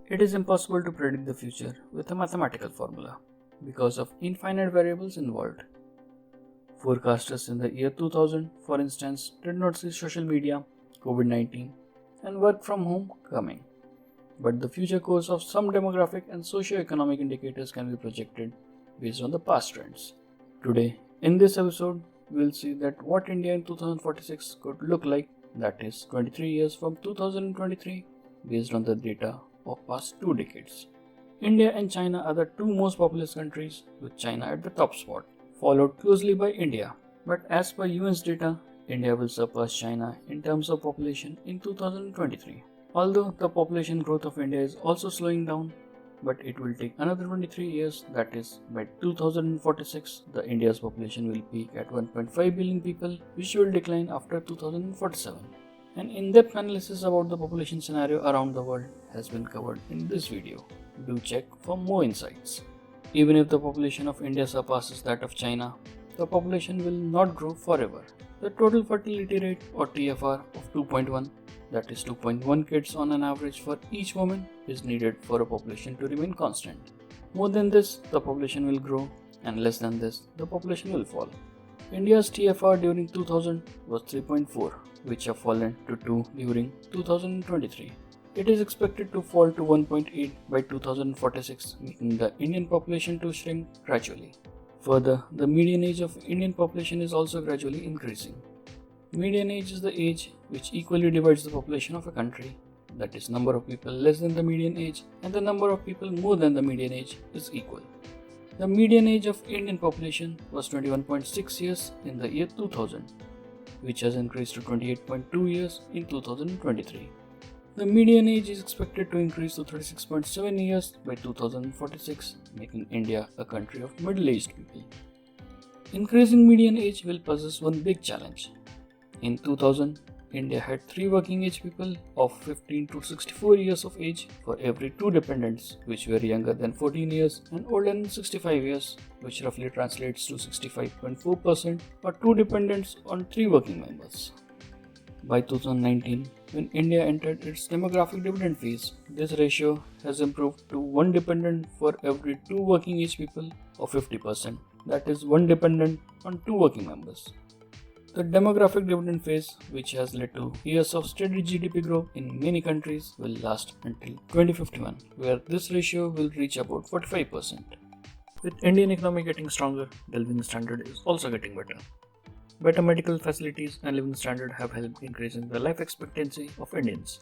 It is impossible to predict the future with a mathematical formula because of infinite variables involved. Forecasters in the year 2000, for instance, did not see social media, COVID-19, and work from home coming. But the future course of some demographic and socio-economic indicators can be projected based on the past trends. Today, in this episode, we will see that what India in 2046 could look like, that is 23 years from 2023, based on the data of past 2 decades. India and China are the 2 most populous countries, with China at the top spot, followed closely by India. But as per UN's data, India will surpass China in terms of population in 2023. Although the population growth of India is also slowing down, but it will take another 23 years, that is, by 2046, the India's population will peak at 1.5 billion people, which will decline after 2047. An in-depth analysis about the population scenario around the world has been covered in this video. Do check for more insights. Even if the population of India surpasses that of China, the population will not grow forever. The total fertility rate, or TFR, of 2.1, that is 2.1 kids on an average for each woman, is needed for a population to remain constant. More than this, the population will grow, and less than this, the population will fall. India's TFR during 2000 was 3.4, which have fallen to 2 during 2023. It is expected to fall to 1.8 by 2046, making the Indian population to shrink gradually. Further, the median age of Indian population is also gradually increasing. Median age is the age which equally divides the population of a country, that is, number of people less than the median age and the number of people more than the median age is equal. The median age of Indian population was 21.6 years in the year 2000, which has increased to 28.2 years in 2023. The median age is expected to increase to 36.7 years by 2046, making India a country of middle-aged people. Increasing median age will possess one big challenge. In 2000, India had 3 working age people of 15 to 64 years of age for every 2 dependents, which were younger than 14 years and older than 65 years, which roughly translates to 65.4%, or 2 dependents on 3 working members. By 2019, when India entered its demographic dividend phase, this ratio has improved to 1 dependent for every 2 working age people, or 50%, that is 1 dependent on 2 working members. The demographic dividend phase, which has led to years of steady GDP growth in many countries, will last until 2051, where this ratio will reach about 45%. With Indian economy getting stronger, the living standard is also getting better. Better medical facilities and living standard have helped increasing the life expectancy of Indians.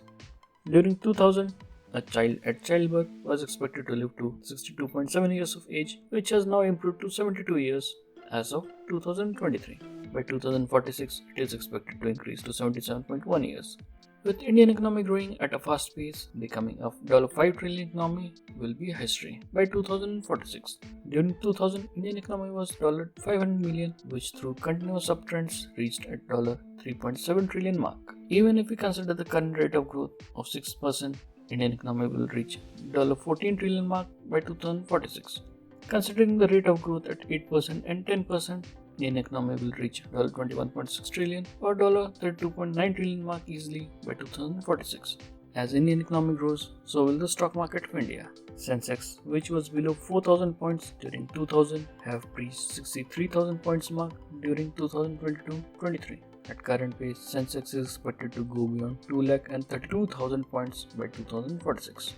During 2000, a child at childbirth was expected to live to 62.7 years of age, which has now improved to 72 years as of 2023. By 2046, it is expected to increase to 77.1 years. With Indian economy growing at a fast pace, becoming a $5 trillion economy will be history by 2046. During 2000, Indian economy was $500 million, which through continuous uptrends reached at $3.7 trillion mark. Even if we consider the current rate of growth of 6%, Indian economy will reach $14 trillion mark by 2046. Considering the rate of growth at 8% and 10%, Indian economy will reach $21.6 trillion or $32.9 trillion mark easily by 2046. As Indian economy grows, so will the stock market of India. Sensex, which was below 4,000 points during 2000, have reached 63,000 points mark during 2022-23. At current pace, Sensex is expected to go beyond 232,000 points by 2046.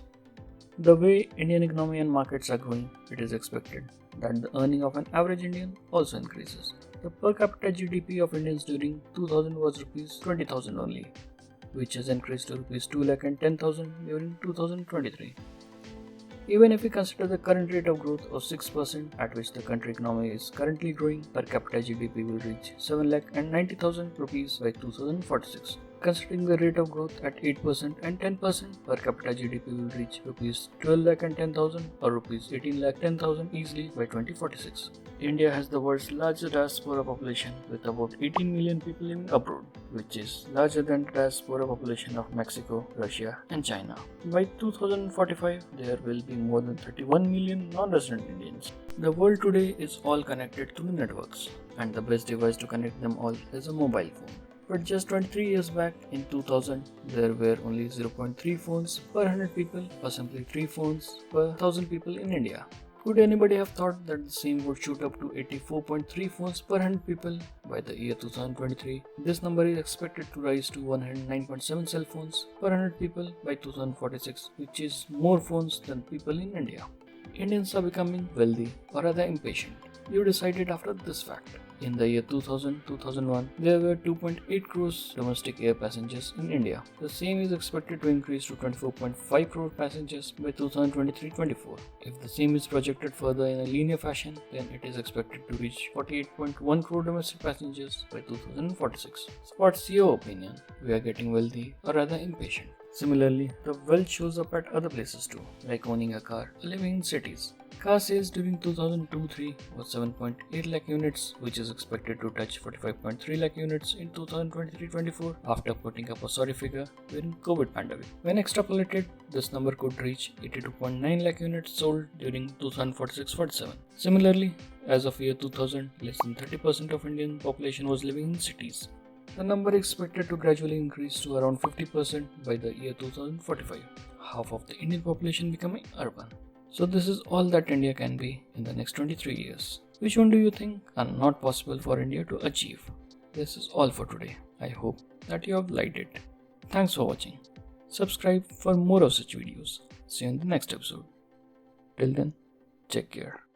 The way Indian economy and markets are growing, it is expected that the earning of an average Indian also increases. The per capita GDP of Indians during 2000 was Rs 20,000 only, which has increased to Rs 2,10,000 during 2023. Even if we consider the current rate of growth of 6% at which the country economy is currently growing, per capita GDP will reach 7,90,000 rupees by 2046. Considering the rate of growth at 8% and 10%, per capita GDP will reach Rs 12,10,000 or Rs 18,10,000 easily by 2046. India has the world's largest diaspora population with about 18 million people living abroad, which is larger than the diaspora population of Mexico, Russia and China. By 2045, there will be more than 31 million non-resident Indians. The world today is all connected through networks, and the best device to connect them all is a mobile phone. But just 23 years back in 2000, there were only 0.3 phones per 100 people or simply 3 phones per 1000 people in India. Could anybody have thought that the same would shoot up to 84.3 phones per 100 people by the year 2023? This number is expected to rise to 109.7 cell phones per 100 people by 2046, which is more phones than people in India. Indians are becoming wealthy or rather impatient. You decided after this fact. In the year 2000-2001, there were 2.8 crores domestic air passengers in India. The same is expected to increase to 24.5 crore passengers by 2023-24. If the same is projected further in a linear fashion, then it is expected to reach 48.1 crore domestic passengers by 2046. So what's your opinion? We are getting wealthy or rather impatient? Similarly, the wealth shows up at other places too, like owning a car or living in cities. Car sales during 2002-03 was 7.8 lakh units, which is expected to touch 45.3 lakh units in 2023-24 after putting up a sorry figure during COVID pandemic. When extrapolated, this number could reach 82.9 lakh units sold during 2046-47. Similarly, as of year 2000, less than 30% of Indian population was living in cities. The number is expected to gradually increase to around 50% by the year 2045, half of the Indian population becoming urban. So this is all that India can be in the next 23 years. Which one do you think are not possible for India to achieve? This is all for today. I hope that you have liked it. Thanks for watching. Subscribe for more of such videos. See you in the next episode. Till then, take care.